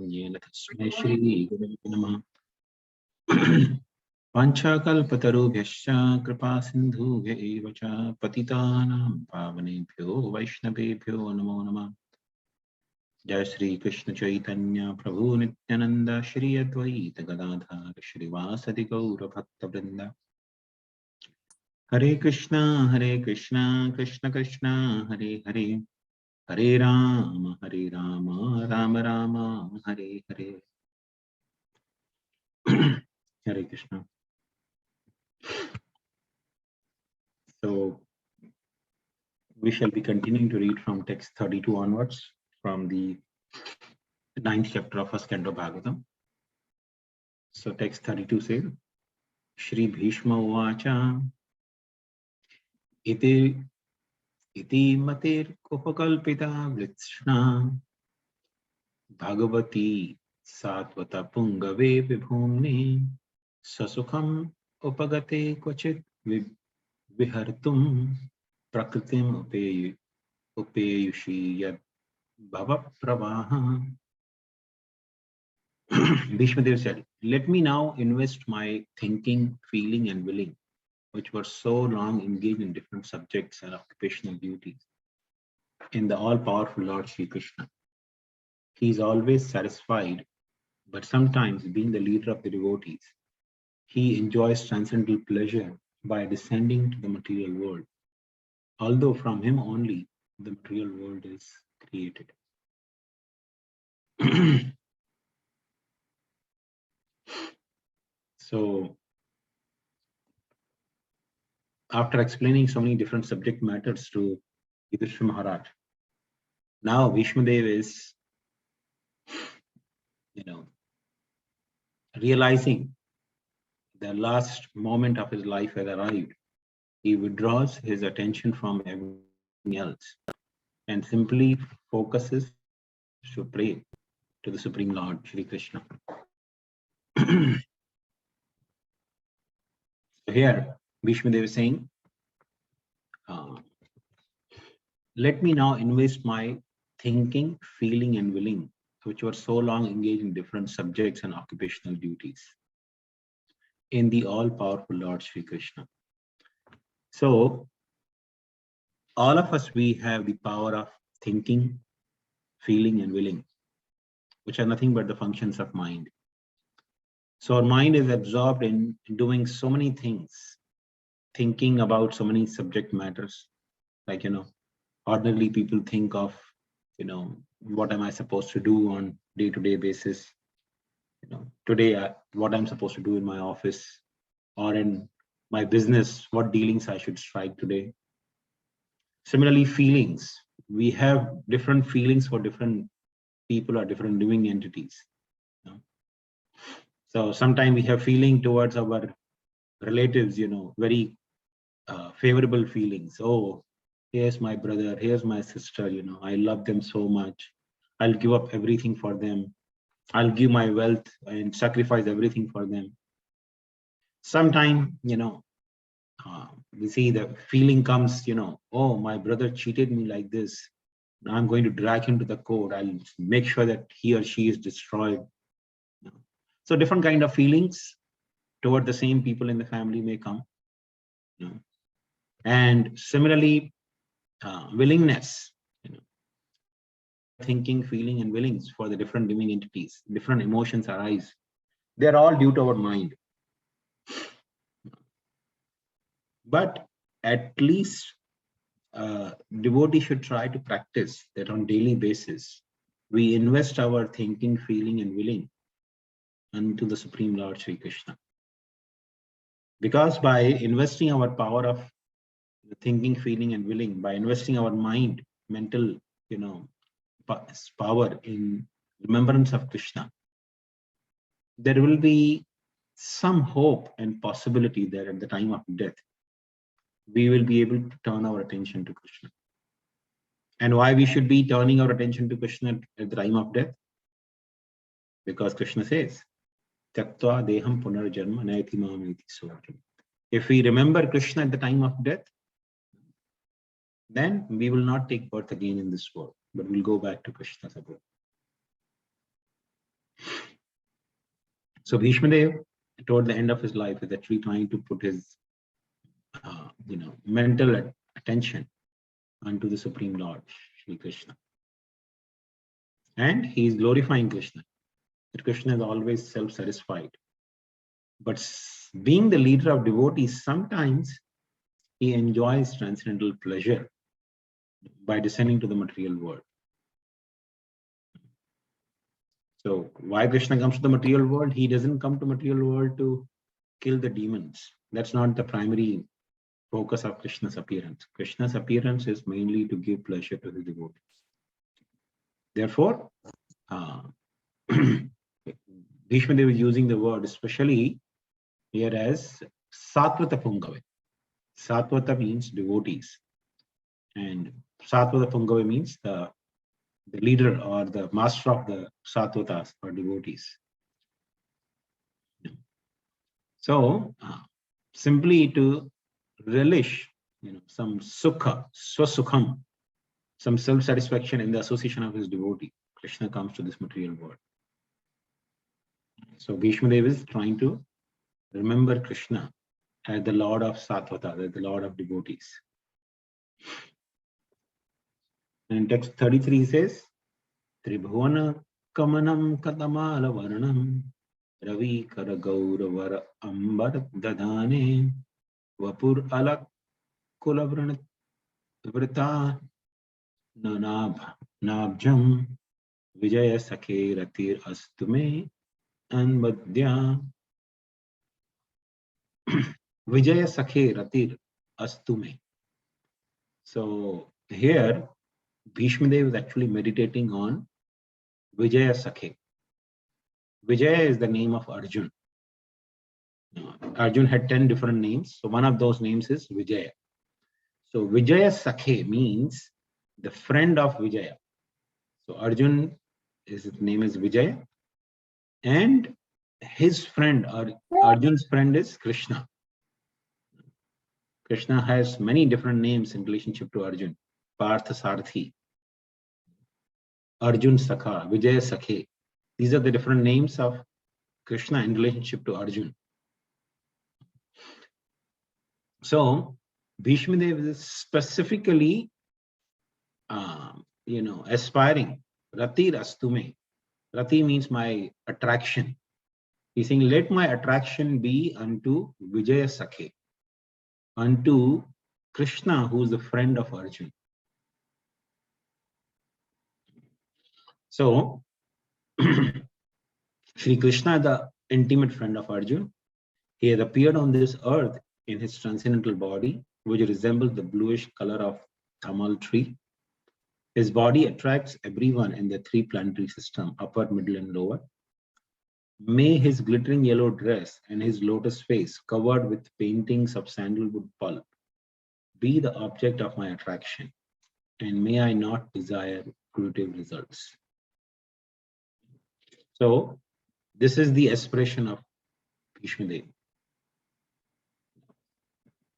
येन तस्मै श्रीगुरवे नमः। वाञ्छाकल्पतरुभ्यश्च कृपा सिन्धुभ्य एव च पतितानां पावनेभ्यो वैष्णवेभ्यो नमो नमः। जय श्री कृष्ण चैतन्य प्रभु नित्यानंद श्री अद्वैत गदाधर श्रीवासदि गौर भक्तवृंद। हरे कृष्णा कृष्ण कृष्ण हरे हरे, हरे Ram Ram Ram Hare Hare. Hare Krishna. So we shall be continuing to read from text 32 onwards from the 9th chapter of first canto Bhagavatam. So text 32 says, Shri Bhishma Uvacha iti matir upakalpita vritsna Bhagavati satvata pungave vibhumni sasukham upagate kvachit vihartum prakritim upeyushi yad bhava pravaha. Bhishmadev said, let me now invest my thinking, feeling and willing, which were so long engaged in different subjects and occupational duties, in the all-powerful Lord Sri Krishna. He is always satisfied, but sometimes, being the leader of the devotees, he enjoys transcendental pleasure by descending to the material world, although from him only the material world is created. So, after explaining so many different subject matters to Yudhishthira Maharaj, now Bhishmadev is, realizing the last moment of his life has arrived. He withdraws his attention from everything else and simply focuses to pray to the Supreme Lord, Shri Krishna. So here, Bhishmadev is saying, let me now invest my thinking, feeling and willing, which were so long engaged in different subjects and occupational duties, in the all-powerful Lord Shri Krishna. So, all of us, we have the power of thinking, feeling and willing, which are nothing but the functions of mind. So our mind is absorbed in doing so many things, thinking about so many subject matters. Like, ordinarily people think of, what am I supposed to do on day-to-day basis? Today, what I'm supposed to do in my office or in my business, what dealings I should strike today. Similarly, feelings. We have different feelings for different people or different living entities. So sometimes we have feeling towards our relatives, very favorable feelings. Oh, here's my brother, here's my sister, I love them so much. I'll give up everything for them. I'll give my wealth and sacrifice everything for them. Sometime, we see the feeling comes, oh, my brother cheated me like this. I'm going to drag him to the court. I'll make sure that he or she is destroyed. So different kind of feelings toward the same people in the family may come. And similarly, willingness, thinking, feeling and willings for the different living entities, different emotions arise. They're all due to our mind. But at least devotee should try to practice that on daily basis. We invest our thinking, feeling and willing unto the Supreme Lord Sri Krishna. Because by investing our power of thinking, feeling and willing, by investing our mind, mental, power in remembrance of Krishna, there will be some hope and possibility that at the time of death, we will be able to turn our attention to Krishna. And why we should be turning our attention to Krishna at the time of death? Because Krishna says, Tyaktva deham punarjanma naiti mamiti suvartam. If we remember Krishna at the time of death, then we will not take birth again in this world, but we'll go back to Krishna's abode. So Bhishma Dev, toward the end of his life, is actually trying to put his mental attention unto the Supreme Lord, Shri Krishna. And he is glorifying Krishna. That Krishna is always self-satisfied. But being the leader of devotees, sometimes he enjoys transcendental pleasure by descending to the material world. So why Krishna comes to the material world? He doesn't come to material world to kill the demons. That's not the primary focus of Krishna's appearance. Krishna's appearance is mainly to give pleasure to the devotees. Therefore, Bhishma Dev is using the word especially here as Satvata Pungave. Satvata means devotees, and Satvata Pungave means the leader or the master of the Sattvatas or devotees. So, simply to relish, some sukha, swasukham, some self-satisfaction in the association of his devotee, Krishna comes to this material world. So Bhishma Dev is trying to remember Krishna as the Lord of Satvata, as the Lord of devotees. And text 33 says, Tribhuvana Kamanam Katamala Varnam Ravi Kara Gauravara Ambar Dadane Vapur Alak Kulavrana Vrita Nabjam Vijaya Sakhe Ratir Astume Anbadya Vijaya Sakhe Ratir Astume. So here Bhishma Dev is actually meditating on Vijaya Sakhe. Vijaya is the name of Arjun. Arjun had 10 different names. So one of those names is Vijaya. So Vijaya Sakhe means the friend of Vijaya. So Arjun, his name is Vijaya. And his friend, or Arjun's friend, is Krishna. Krishna has many different names in relationship to Arjun. Partha Sarthi, Arjun Sakha, Vijaya Sakhe. These are the different names of Krishna in relationship to Arjun. So Bhishma Dev is specifically, aspiring. Ratir Astume. Rati means my attraction. He's saying, let my attraction be unto Vijaya Sakhe, unto Krishna, who is the friend of Arjun. So, Sri Krishna, the intimate friend of Arjun, he has appeared on this earth in his transcendental body, which resembles the bluish color of Tamal tree. His body attracts everyone in the 3 planetary system, upper, middle, and lower. May his glittering yellow dress and his lotus face, covered with paintings of sandalwood pulp, be the object of my attraction, and may I not desire fruitive results. So, this is the aspiration of Bhishma Dev.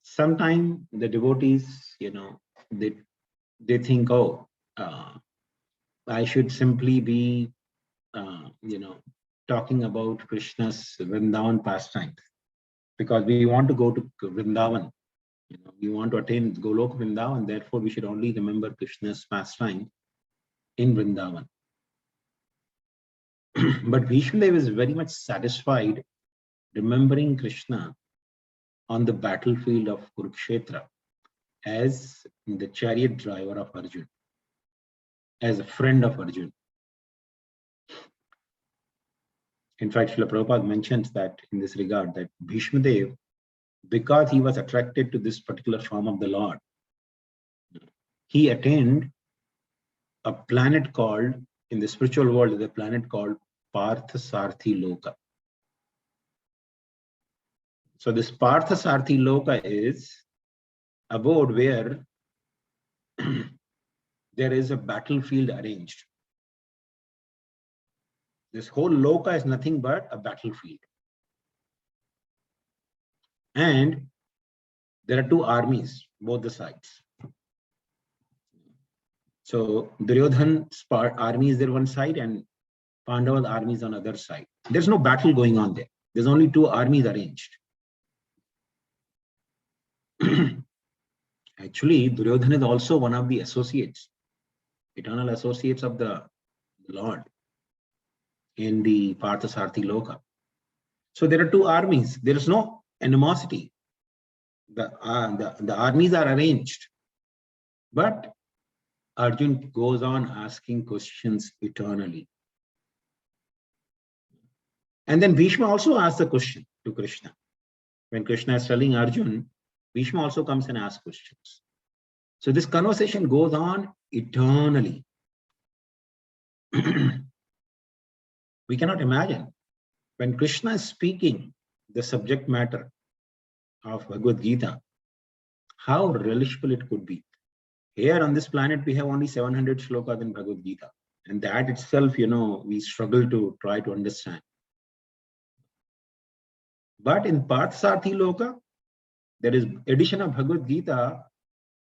Sometimes the devotees, they think, oh, I should simply be, talking about Krishna's Vrindavan pastimes, because we want to go to Vrindavan. We want to attain Golok Vrindavan, therefore we should only remember Krishna's pastime in Vrindavan. But Bhishma Dev is very much satisfied remembering Krishna on the battlefield of Kurukshetra as the chariot driver of Arjun, as a friend of Arjun. In fact, Srila Prabhupada mentions that in this regard, that Bhishma Dev, because he was attracted to this particular form of the Lord, he attained a planet called, in the spiritual world, a planet called Partha Sarthi Loka. So this Partha Sarthi Loka is abode where there is a battlefield arranged. This whole Loka is nothing but a battlefield. And there are 2 armies, both the sides. So Duryodhan's army is there one side, and Pandava's armies on other side. There's no battle going on there. There's only two armies arranged. Actually, Duryodhana is also one of the associates, eternal associates of the Lord in the Parthasarthi Loka. So there are two armies. There is no animosity. The armies are arranged. But Arjun goes on asking questions eternally. And then Bhishma also asks a question to Krishna. When Krishna is telling Arjun, Bhishma also comes and asks questions. So this conversation goes on eternally. We cannot imagine when Krishna is speaking the subject matter of Bhagavad Gita, how relishable it could be. Here on this planet, we have only 700 shlokas in Bhagavad Gita. And that itself, we struggle to try to understand. But in Parthasarthi Loka, there is edition of Bhagavad Gita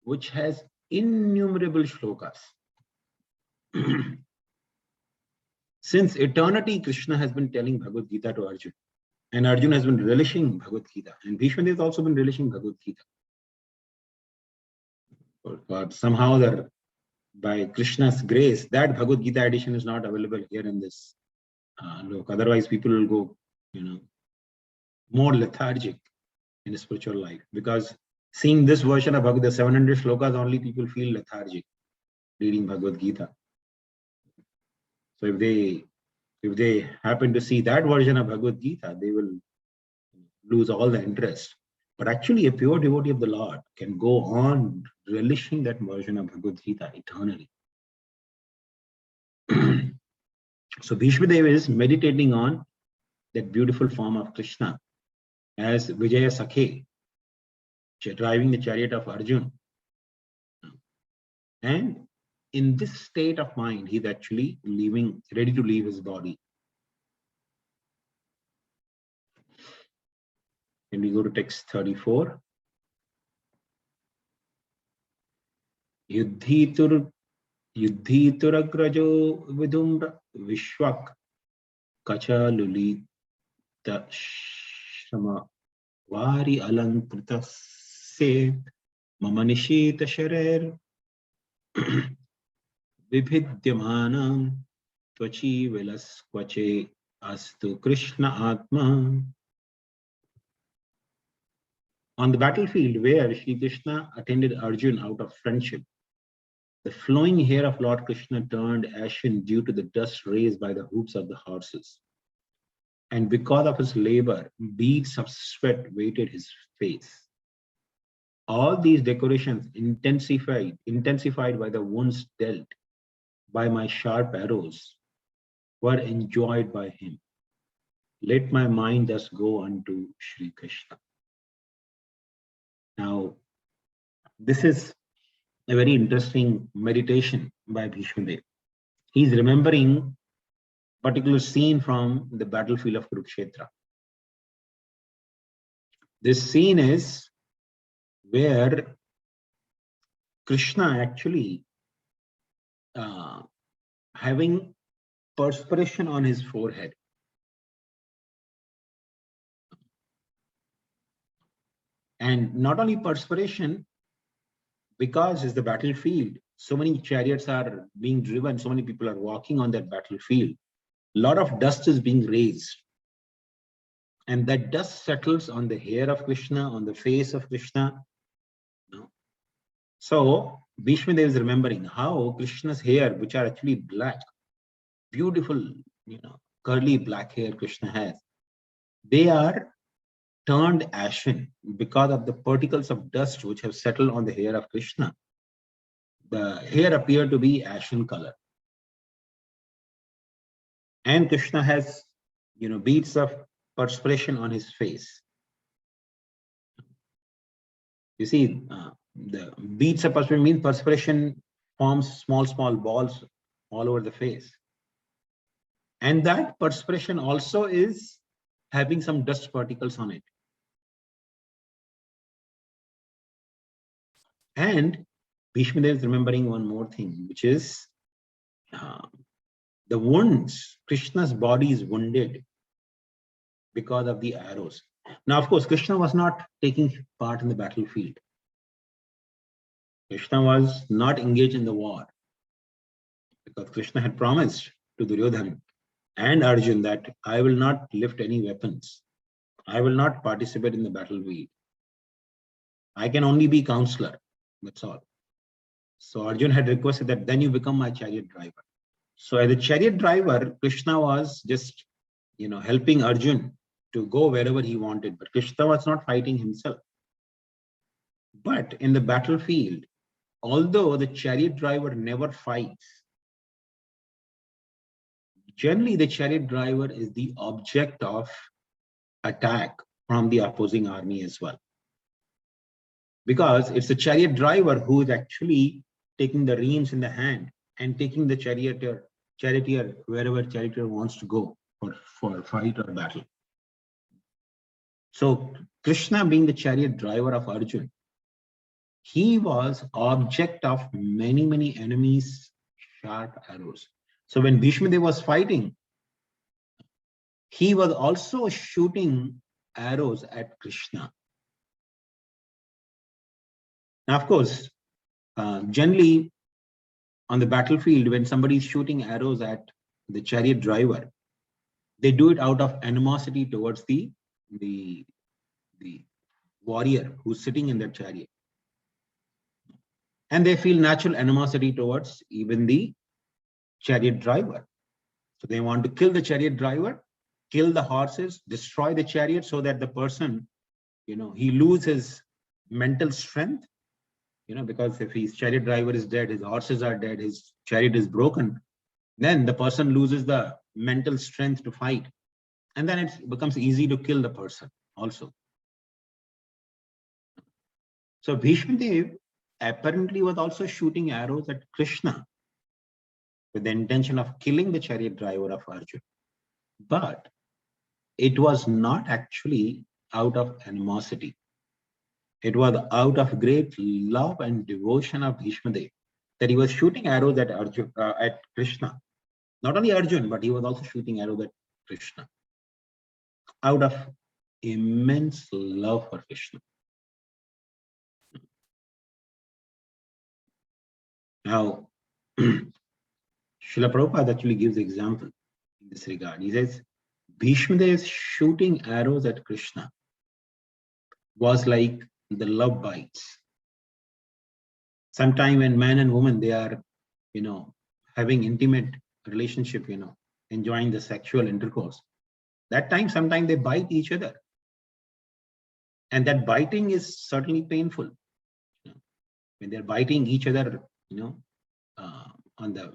which has innumerable shlokas. Since eternity, Krishna has been telling Bhagavad Gita to Arjuna. And Arjuna has been relishing Bhagavad Gita. And Bhishma has also been relishing Bhagavad Gita. But somehow, by Krishna's grace, that Bhagavad Gita edition is not available here in this look. Otherwise, people will go, more lethargic in a spiritual life. Because seeing this version of Bhagavad Gita, 700 shlokas, only people feel lethargic reading Bhagavad Gita. So if they happen to see that version of Bhagavad Gita, they will lose all the interest. But actually, a pure devotee of the Lord can go on relishing that version of Bhagavad Gita eternally. So Bhishma Deva is meditating on that beautiful form of Krishna as Vijaya Sakhe, driving the chariot of Arjuna. And in this state of mind, he's actually ready to leave his body. When we go to text 34, Yuddhituragrajo vidumra vishwak kacha lulita shrama vari alankrita se mamanishita sharer vibhidyamanam tvachi vilas kvache astu Krishna Atma. On the battlefield where Sri Krishna attended Arjuna out of friendship, the flowing hair of Lord Krishna turned ashen due to the dust raised by the hooves of the horses. And because of his labor, beads of sweat weighted his face. All these decorations intensified by the wounds dealt by my sharp arrows, were enjoyed by him. Let my mind thus go unto Sri Krishna. Now, this is a very interesting meditation by Bhishma Deva. He's remembering a particular scene from the battlefield of Kurukshetra. This scene is where Krishna actually having perspiration on his forehead. And not only perspiration, because it's the battlefield, so many chariots are being driven, so many people are walking on that battlefield. A lot of dust is being raised. And that dust settles on the hair of Krishna, on the face of Krishna. So Bhishma Deva is remembering how Krishna's hair, which are actually black, beautiful, curly black hair Krishna has, they are turned ashen because of the particles of dust which have settled on the hair of Krishna. The hair appear to be ashen color. And Krishna has, beads of perspiration on his face. You see, the beads of perspiration means perspiration forms small balls all over the face. And that perspiration also is having some dust particles on it. And Bhishma Deva is remembering one more thing, which is the wounds, Krishna's body is wounded because of the arrows. Now, of course, Krishna was not taking part in the battlefield. Krishna was not engaged in the war because Krishna had promised to Duryodhana and Arjun that I will not lift any weapons. I will not participate in the battlefield. I can only be counselor. That's all. So Arjun had requested that then you become my chariot driver. So as a chariot driver, Krishna was just, helping Arjun to go wherever he wanted. But Krishna was not fighting himself. But in the battlefield, although the chariot driver never fights, generally the chariot driver is the object of attack from the opposing army as well. Because it's the chariot driver who is actually taking the reins in the hand and taking the charioteer wherever charioteer wants to go for fight or battle. So Krishna, being the chariot driver of Arjun, he was object of many, many enemies' sharp arrows. So when Bhishma Dev was fighting, he was also shooting arrows at Krishna. Now, of course, generally on the battlefield, when somebody is shooting arrows at the chariot driver, they do it out of animosity towards the warrior who's sitting in that chariot. And they feel natural animosity towards even the chariot driver. So they want to kill the chariot driver, kill the horses, destroy the chariot so that the person, he loses his mental strength, because if his chariot driver is dead, his horses are dead, his chariot is broken, then the person loses the mental strength to fight. And then it becomes easy to kill the person also. So Bhishma Dev apparently was also shooting arrows at Krishna with the intention of killing the chariot driver of Arjun. But it was not actually out of animosity. It was out of great love and devotion of Bhishma Dev that he was shooting arrows at Arjun, at Krishna. Not only Arjun, but he was also shooting arrows at Krishna out of immense love for Krishna. Now, Srila Prabhupada actually gives an example in this regard. He says, Bhishma Dev's shooting arrows at Krishna was like the love bites. Sometime when man and woman, they are, having intimate relationship, enjoying the sexual intercourse. That time, sometimes they bite each other. And that biting is certainly painful. When they're biting each other, on the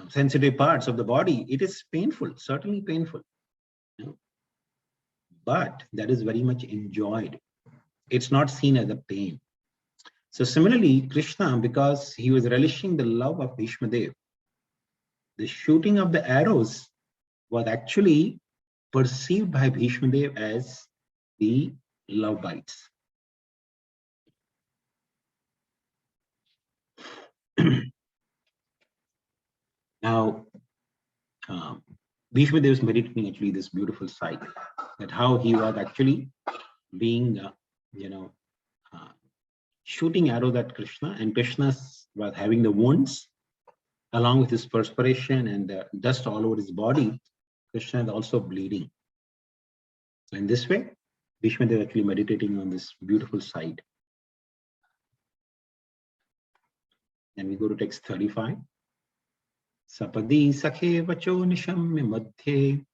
sensitive parts of the body, it is painful, certainly painful. But that is very much enjoyed. It's not seen as a pain. So similarly, Krishna, because he was relishing the love of Bhishma Dev, the shooting of the arrows was actually perceived by Bhishma Dev as the love bites. Now, Bhishma Dev is meditating actually this beautiful sight, that how he was actually being, shooting arrows at Krishna, and Krishna was having the wounds along with his perspiration and the dust all over his body. Krishna is also bleeding. So in this way, Bhishma Dev actually meditating on this beautiful sight. And we go to text 35. Sapadi sakhe vacho nishamya madhye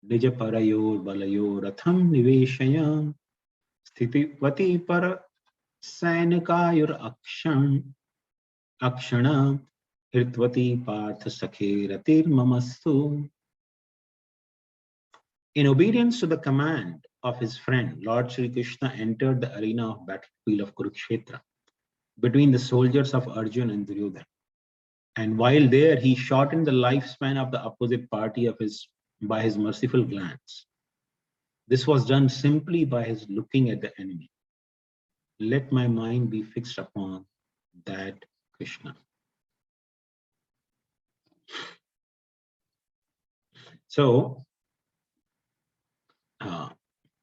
nija parayor balayor ratham niveshaya sthiti para sainakayur akshana hirtvati partha sakhe ratir mamastu. In obedience to the command of his friend, Lord Sri Krishna entered the arena of battlefield of Kurukshetra between the soldiers of Arjun and Duryodhana. And while there, he shortened the lifespan of the opposite party by his merciful glance. This was done simply by his looking at the enemy. Let my mind be fixed upon that Krishna. So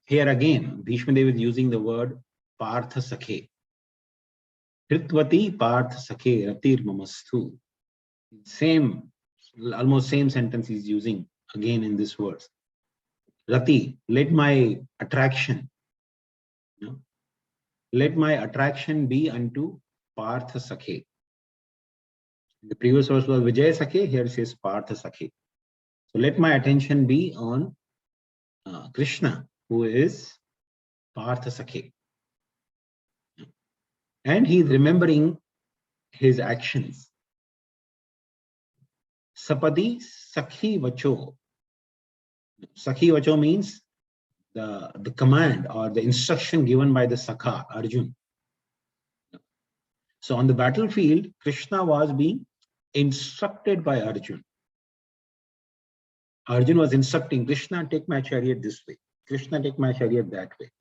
here again, Bhishma Dev is using the word Partha Sakhe. Kritvati Partha Sakhe Ratir Mamastu. Same, almost same sentence he's using again in this verse. Rati, let my attraction, let my attraction be unto Partha Sakhe. The previous verse was Vijay Sakhe, here it says Partha Sakhe. So let my attention be on Krishna, who is Partha Sakhe. And he's remembering his actions. Sapadi Sakhi Vacho. Sakhi Vacho means the command or the instruction given by the Sakha, Arjun. So on the battlefield, Krishna was being instructed by Arjun. Arjun was instructing Krishna, take my chariot this way. Krishna, take my chariot that way.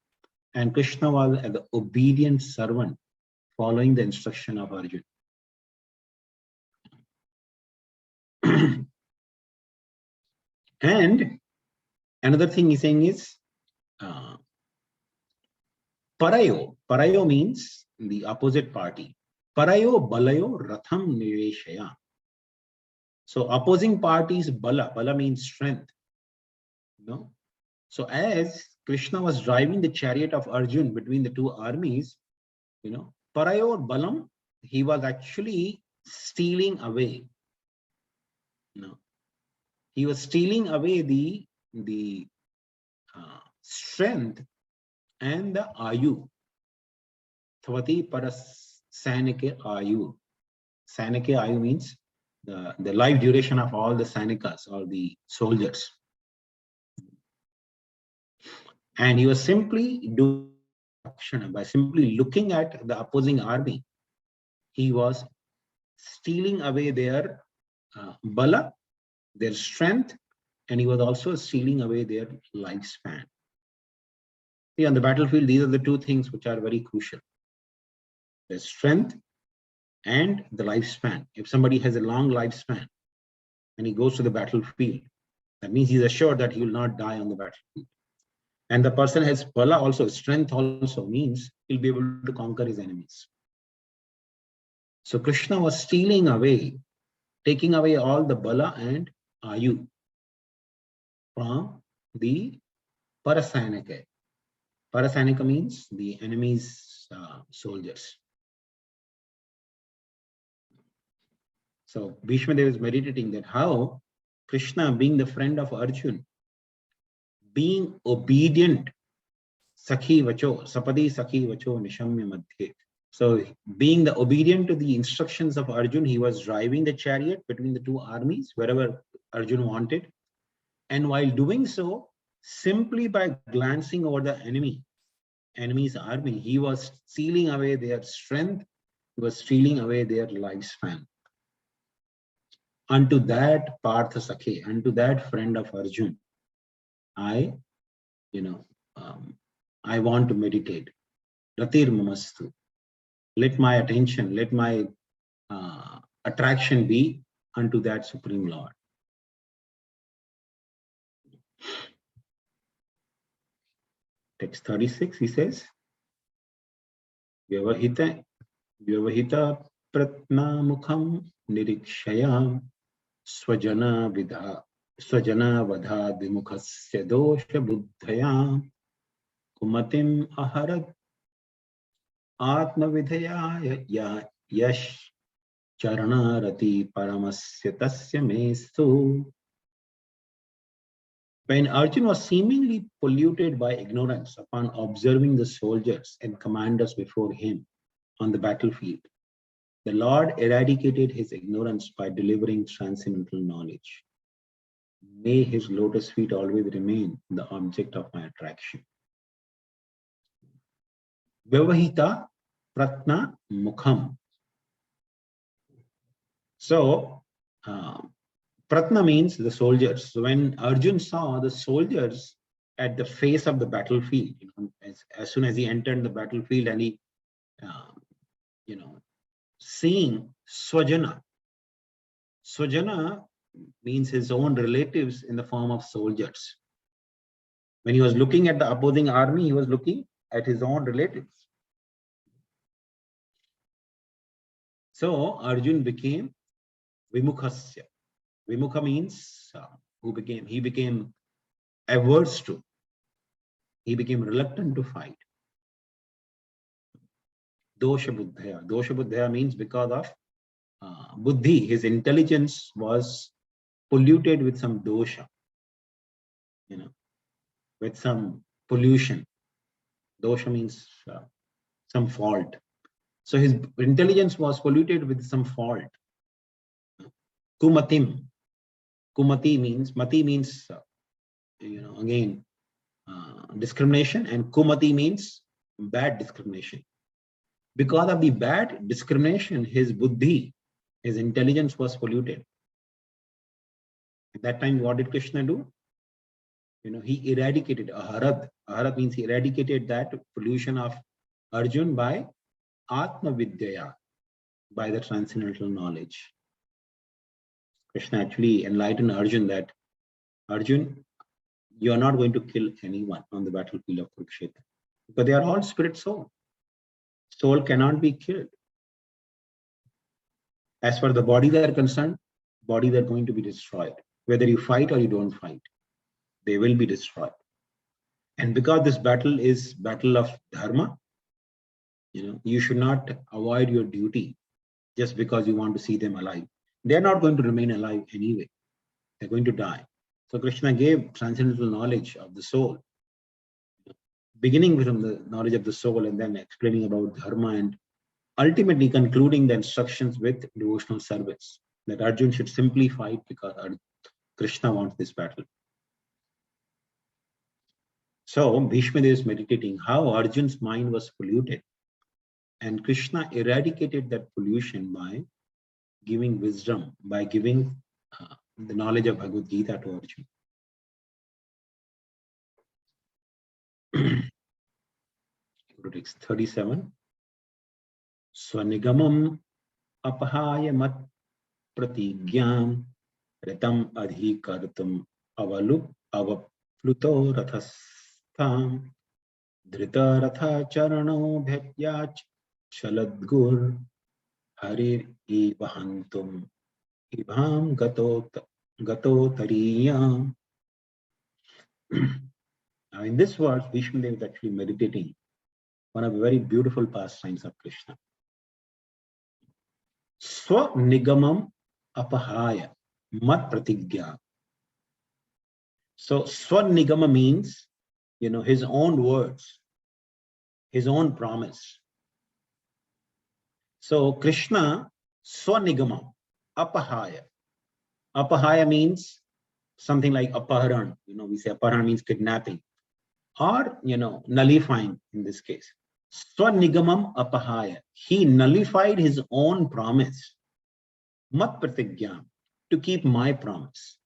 And Krishna was an obedient servant following the instruction of Arjun. And another thing he's saying is Parayo. Parayo means the opposite party. Parayo balayo ratham niveshaya. So opposing parties bala. Bala means strength. So as Krishna was driving the chariot of Arjun between the two armies, Parayo balam, he was actually stealing away. He was stealing away the strength and the ayu. Tvati paras sanike ayu. Sanike ayu means the life duration of all the sanikas or the soldiers. And he was simply doing by simply looking at the opposing army. He was stealing away their bala, their strength, and he was also stealing away their lifespan. See, on the battlefield, these are the two things which are very crucial. The strength and the lifespan. If somebody has a long lifespan and he goes to the battlefield, that means he's assured that he will not die on the battlefield. And the person has bala also, strength also, means he'll be able to conquer his enemies. So Krishna was stealing away, taking away all the bala and ayu from the parasanika. Parasanika means the enemy's soldiers. So Bhishma Dev is meditating that how Krishna, being the friend of Arjun, being obedient, Sakhi Vacho, Sapadi Sakhi Vacho Nishamya Madhye. So being the obedient to the instructions of Arjun, he was driving the chariot between the two armies, wherever Arjun wanted. And while doing so, simply by glancing over the enemy's army, he was stealing away their strength, he was stealing away their lifespan. Unto that Partha Sakhe, unto that friend of Arjun, I want to meditate. Ratir Mamastu. Let my attention, let my attraction be unto that Supreme Lord. Text 36, he says, Vyavahita pratna mukham nirikshaya swajana vadha vimukhasya dosha buddhaya kumatim aharat atma vidhaya yash charana rati paramasya tasya mestu. When Arjun was seemingly polluted by ignorance upon observing the soldiers and commanders before him on the battlefield, the Lord eradicated his ignorance by delivering transcendental knowledge. May his lotus feet always remain the object of my attraction. Vyavahita pratna mukham. So, Pratna means the soldiers. So when Arjun saw the soldiers at the face of the battlefield, as soon as he entered the battlefield and he, seeing Swajana. Swajana means his own relatives in the form of soldiers. When he was looking at the opposing army, he was looking at his own relatives. So Arjun became Vimukhasya. Vimukha means he became averse to, he became reluctant to fight. Dosha Buddhaya. Dosha Buddhaya means because of Buddhi, his intelligence was polluted with some dosha, with some pollution. Dosha means some fault. So his intelligence was polluted with some fault. Kumatim. Kumati means, mati means, again, discrimination, and kumati means bad discrimination. Because of the bad discrimination, his buddhi, his intelligence was polluted. At that time, what did Krishna do? He eradicated aharad. Aharad means he eradicated that pollution of Arjun by Atma Vidyaya, by the transcendental knowledge. Krishna actually enlightened Arjun that, Arjun, you are not going to kill anyone on the battlefield of Kurukshetra, because they are all spirit soul. Soul cannot be killed. As far as the bodies are concerned, bodies are going to be destroyed. Whether you fight or you don't fight, they will be destroyed. And because this battle is battle of dharma, you should not avoid your duty just because you want to see them alive. They're not going to remain alive anyway. They're going to die. So Krishna gave transcendental knowledge of the soul, beginning from the knowledge of the soul and then explaining about dharma, and ultimately concluding the instructions with devotional service, that Arjun should simply fight because Krishna wants this battle. So Bhishma Dev is meditating how Arjun's mind was polluted, and Krishna eradicated that pollution by giving wisdom, by giving the knowledge of Bhagavad Gita to Arjun. Text 37. Swanigamam apahaya mat pratigyam ritam adhikartum avapluto rathastham drita ratha charano bhetyach shaladgur harir ivahantum ibham gato tariyam. Now in this verse, Bhishma Dev is actually meditating one of the very beautiful pastimes of Krishna. Swa nigamam apahaya mat pratigya. So swa nigama means, his own words, his own promise. So Krishna swa nigama apahaya. Apahaya means something like aparan. We say aparan means kidnapping, or nullifying in this case. Swanigamam apahaya. He nullified his own promise. Mat pratigyam, to keep my promise.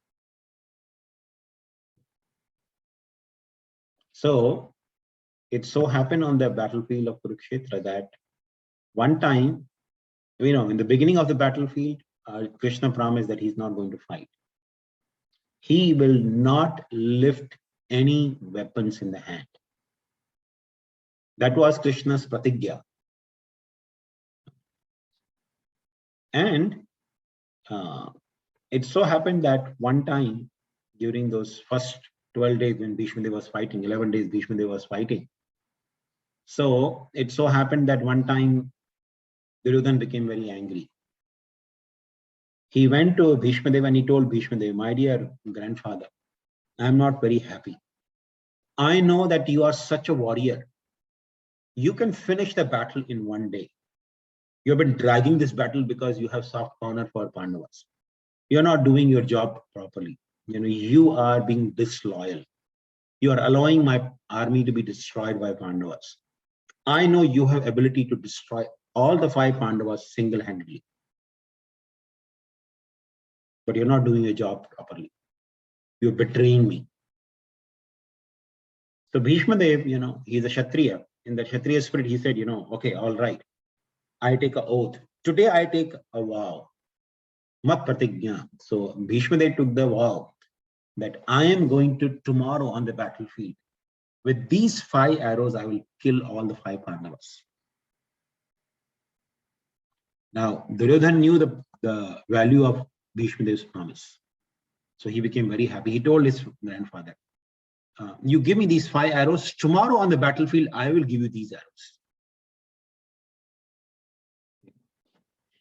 So it so happened on the battlefield of Kurukshetra that one time, in the beginning of the battlefield, Krishna promised that he's not going to fight. He will not lift any weapons in the hand. That was Krishna's pratigya. And it so happened that one time during those first 12 days when Bhishma Dev was fighting, 11 days Bhishma Dev was fighting. So it so happened that one time Duryodhana became very angry. He went to Bhishma Dev and he told Bhishma Dev, my dear grandfather, I am not very happy. I know that you are such a warrior. You can finish the battle in one day. You have been dragging this battle because you have soft corner for Pandavas. You're not doing your job properly. You are being disloyal. You are allowing my army to be destroyed by Pandavas. I know you have ability to destroy all the 5 Pandavas single-handedly. But you're not doing your job properly. You're betraying me. So Bhishma Dev, he's a Kshatriya. In the Kshatriya spirit, he said, okay, all right. I take an oath. Today I take a vow mat pratigya. So Bhishma Dev took the vow that I am going to tomorrow on the battlefield. With these 5 arrows, I will kill all the 5 Pandavas. Now, Duryodhana knew the value of Bhishma Dev's promise. So he became very happy. He told his grandfather, you give me these 5 arrows, tomorrow on the battlefield, I will give you these arrows.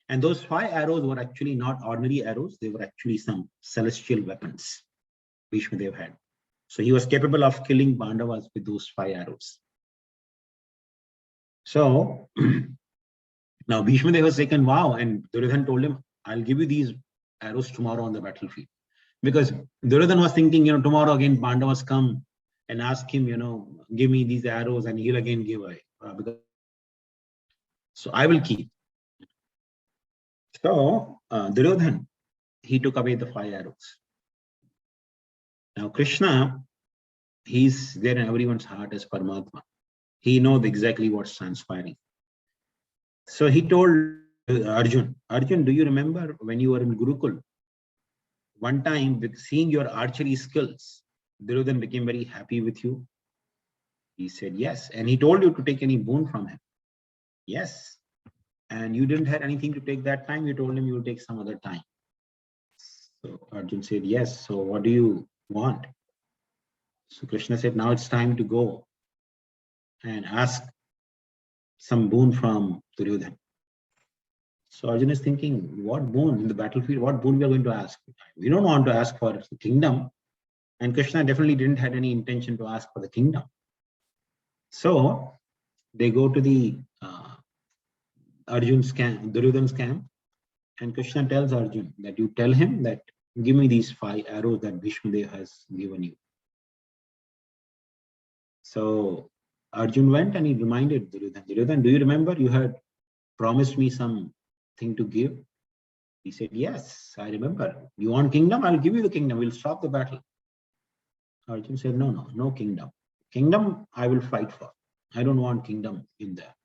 And those 5 arrows were actually not ordinary arrows. They were actually some celestial weapons Bhishma Dev had. So he was capable of killing Pandavas with those 5 arrows. So now Bhishma Dev was taken vow, and Duryodhana told him, I'll give you these arrows tomorrow on the battlefield. Because Duryodhana was thinking, tomorrow again Pandavas come and ask him, give me these arrows, and he'll again give away. So I will keep. So Duryodhana, he took away the 5 arrows. Now Krishna, he's there in everyone's heart as Paramatma. He knows exactly what's transpiring. So he told Arjun, do you remember when you were in Gurukul? One time, with seeing your archery skills, Duryodhana became very happy with you. He said, yes. And he told you to take any boon from him. Yes. And you didn't have anything to take that time. You told him you will take some other time. So Arjun said, yes. So what do you want? So Krishna said, now it's time to go and ask some boon from Duryodhana. So Arjun is thinking, what boon in the battlefield? What boon we are going to ask? We don't want to ask for the kingdom. And Krishna definitely didn't have any intention to ask for the kingdom. So they go to the Arjun's camp, Duryodhana's camp, and Krishna tells Arjun that you tell him that give me these 5 arrows that Bhishma Dev has given you. So Arjun went and he reminded Duryodhana, Duryodhana, do you remember you had promised me something to give? He said, yes, I remember. You want kingdom? I'll give you the kingdom. We'll stop the battle. Arjun said, no kingdom. Kingdom I will fight for. I don't want kingdom in there.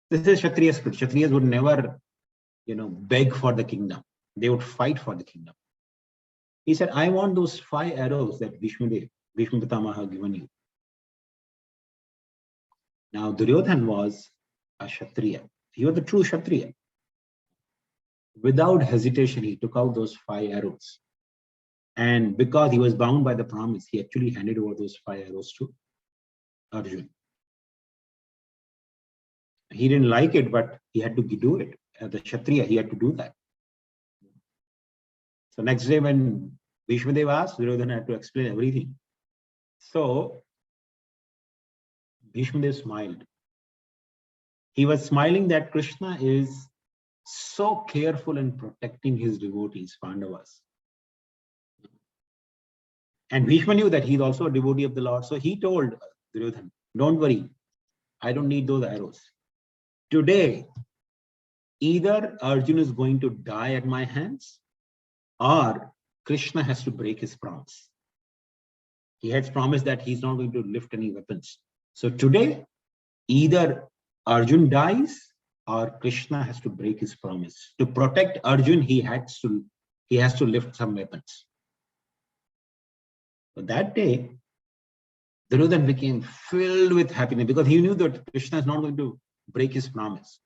This is Kshatriya spirit. Kshatriyas would never, beg for the kingdom. They would fight for the kingdom. He said, I want those 5 arrows that Bhishma Pitamaha has given you. Now, Duryodhana was a Kshatriya. He was the true Kshatriya. Without hesitation, he took out those 5 arrows. And because he was bound by the promise, he actually handed over those 5 arrows to Arjun. He didn't like it, but he had to do it. As a Kshatriya, he had to do that. So next day when Bhishma Dev asked, Duryodhana had to explain everything. So Bhishma Dev smiled. He was smiling that Krishna is so careful in protecting his devotees, Pandavas. And Bhishma knew that he's also a devotee of the Lord. So he told Duryodhana, don't worry, I don't need those arrows. Today, either Arjuna is going to die at my hands or Krishna has to break his promise. He has promised that he's not going to lift any weapons. So today, either Arjun dies or Krishna has to break his promise. To protect Arjun, he has to lift some weapons. So that day, Duryodhana became filled with happiness because he knew that Krishna is not going to break his promise.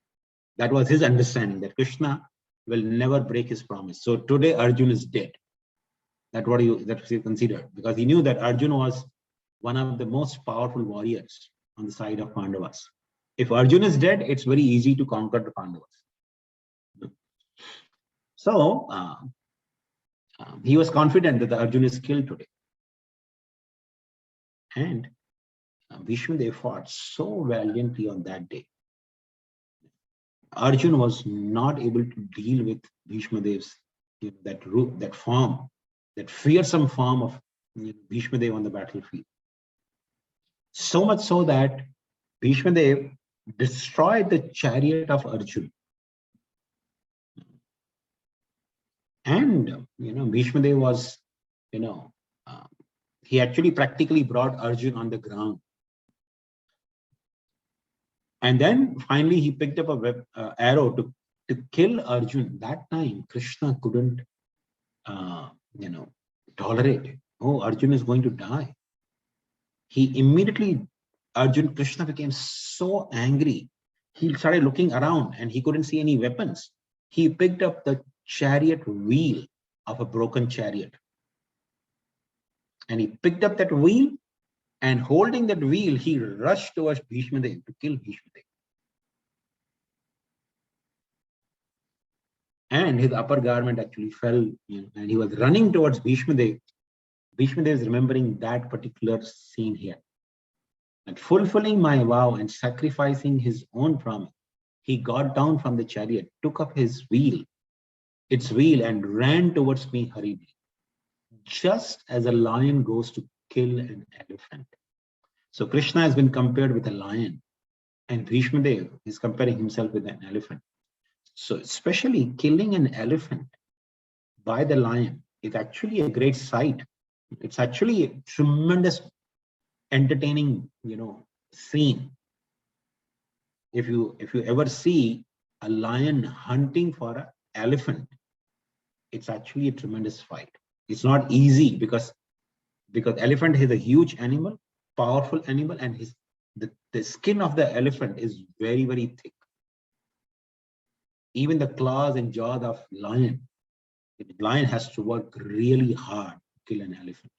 That was his understanding, that Krishna will never break his promise. So today Arjun is dead. That's what he considered, because he knew that Arjun was one of the most powerful warriors on the side of Pandavas. If Arjun is dead, it's very easy to conquer the Pandavas. So he was confident that the Arjun is killed today. And Bhishma Dev fought so valiantly on that day. Arjun was not able to deal with Bhishma Dev's that form, that fearsome form of Bhishma Dev on the battlefield. So much so that Bhishma Dev destroyed the chariot of Arjun. And Bhishma Dev was, he actually practically brought Arjun on the ground. And then finally he picked up a arrow to to kill Arjun. That time, Krishna couldn't, tolerate it. Oh, Arjun is going to die. He immediately, Krishna became so angry. He started looking around and he couldn't see any weapons. He picked up the chariot wheel of a broken chariot. And he picked up that wheel, and holding that wheel, he rushed towards Bhishma Dev to kill Bhishma Dev. And his upper garment actually fell, and he was running towards Bhishma Dev. Bhishma Dev is remembering that particular scene here. And fulfilling my vow and sacrificing his own promise, he got down from the chariot, took up its wheel, and ran towards me hurriedly, just as a lion goes to kill an elephant. So Krishna has been compared with a lion, and Bhishma Dev is comparing himself with an elephant. So especially killing an elephant by the lion is actually a great sight. It's actually a tremendous entertaining, scene. If you ever see a lion hunting for an elephant, it's actually a tremendous fight. It's not easy because elephant is a huge animal, powerful animal, and the skin of the elephant is very, very thick. Even the claws and jaws of lion, the lion has to work really hard to kill an elephant.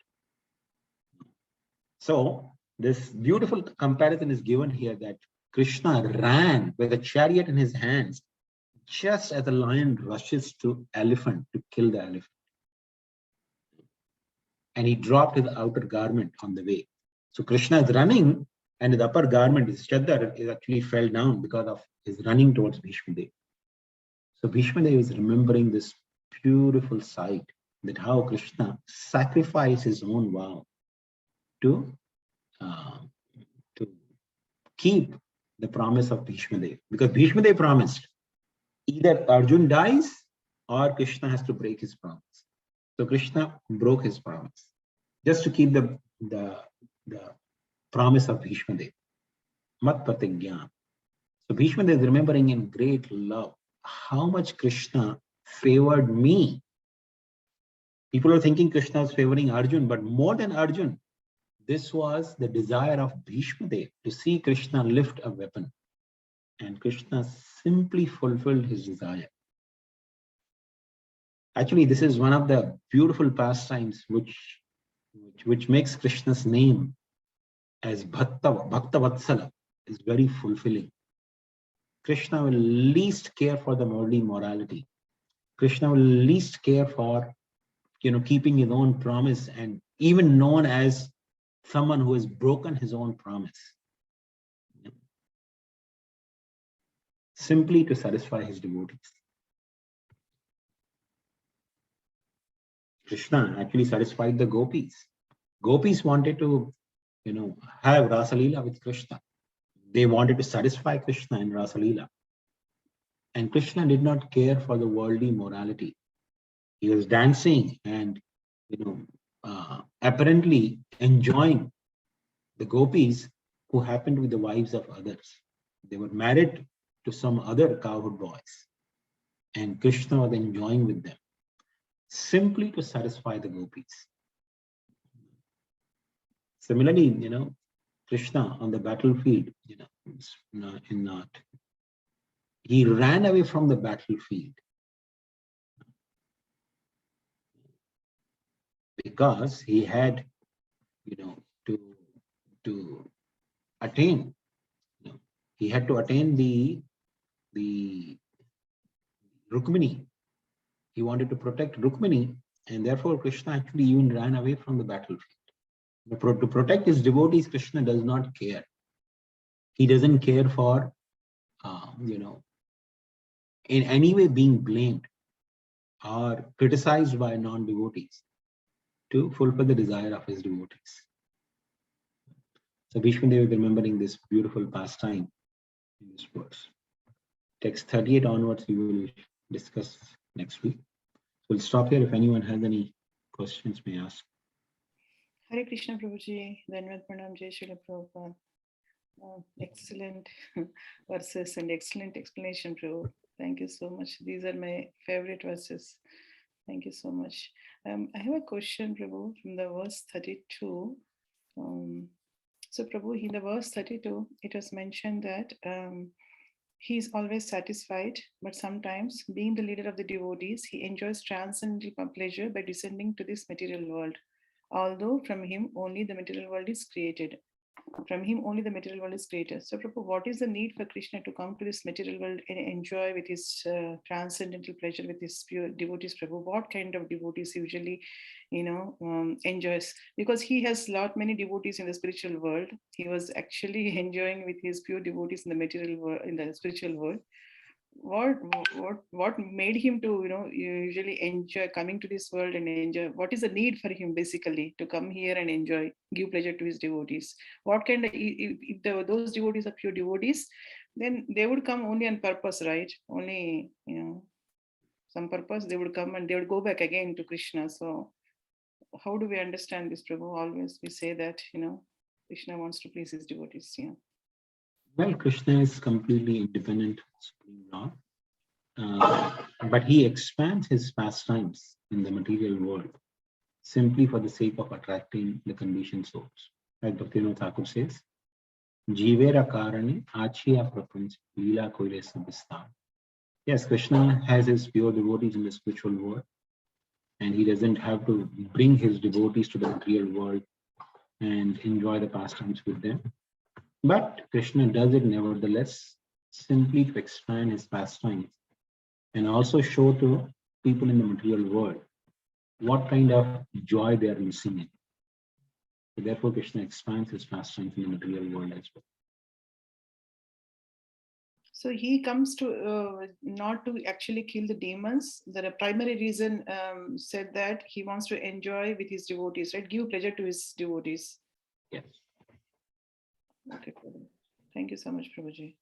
So this beautiful comparison is given here that Krishna ran with a chariot in his hands, just as a lion rushes to elephant to kill the elephant. And he dropped his outer garment on the way. So Krishna is running, and his upper garment, his chadar, is actually fell down because of his running towards Bhishma Dev. So Bhishma Dev is remembering this beautiful sight, that how Krishna sacrificed his own vow to keep the promise of Bhishma Dev. Because Bhishma Dev promised, either Arjun dies or Krishna has to break his promise. So Krishna broke his promise just to keep the promise of Bhishma Dev. Mat pratigyan. So Bhishma Dev is remembering in great love how much Krishna favored me. People are thinking Krishna is favoring Arjun, but more than Arjun, this was the desire of Bhishma Dev to see Krishna lift a weapon. And Krishna simply fulfilled his desire. Actually, this is one of the beautiful pastimes which makes Krishna's name as Bhakta Vatsala is very fulfilling. Krishna will least care for the worldly morality. Krishna will least care for, keeping his own promise, and even known as someone who has broken his own promise, simply to satisfy his devotees. Krishna actually satisfied the gopis. Gopis wanted to, have Rasalila with Krishna. They wanted to satisfy Krishna in Rasalila. And Krishna did not care for the worldly morality. He was dancing and, apparently enjoying the gopis who happened to be the wives of others. They were married to some other cowherd boys. And Krishna was enjoying with them, simply to satisfy the gopis. Similarly, Krishna on the battlefield, he ran away from the battlefield because he had, to attain, he had to attain the Rukmini. He wanted to protect Rukmini, and therefore Krishna actually even ran away from the battlefield. To protect his devotees, Krishna does not care. He doesn't care for, in any way being blamed or criticized by non-devotees to fulfill the desire of his devotees. So Bhishma Dev is remembering this beautiful pastime in this verse. Text 38 onwards we will discuss next week. We'll stop here. If anyone has any questions, may ask. Hare Krishna Prabhuji, Dhanavad Pranam, Jai Srila Prabhupada. Excellent verses and excellent explanation, Prabhu. Thank you so much. These are my favorite verses. Thank you so much. I have a question, Prabhu, from the verse 32. So, Prabhu, in the verse 32, it was mentioned that he is always satisfied, but sometimes, being the leader of the devotees, he enjoys transcendental pleasure by descending to this material world. Although from him only the material world is created. From him only the material world is created. So, Prabhu, what is the need for Krishna to come to this material world and enjoy with his transcendental pleasure with his pure devotees, Prabhu? What kind of devotees usually, enjoys? Because he has lot many devotees in the spiritual world. He was actually enjoying with his pure devotees in the material world, in the spiritual world. What made him to usually enjoy coming to this world and enjoy? What is the need for him basically to come here and enjoy, give pleasure to his devotees? What kind of, if those devotees are pure devotees, then they would come only on purpose, right? Only some purpose they would come and they would go back again to Krishna. So how do we understand this, Prabhu? Always we say that Krishna wants to please his devotees. Yeah. Well, Krishna is completely independent Supreme Lord, but he expands his pastimes in the material world simply for the sake of attracting the conditioned souls. Like Bhaktivinoda Thakur says, Jivera karane achiya prapanch lila koile sabhistan. Yes, Krishna has his pure devotees in the spiritual world, and he doesn't have to bring his devotees to the material world and enjoy the pastimes with them. But Krishna does it nevertheless, simply to expand his pastimes and also show to people in the material world what kind of joy they are missing in. So therefore, Krishna expands his pastimes in the material world as well. So he comes to not to actually kill the demons. The primary reason said that he wants to enjoy with his devotees, right? Give pleasure to his devotees. Yes. Okay, thank you so much, Prabhuji.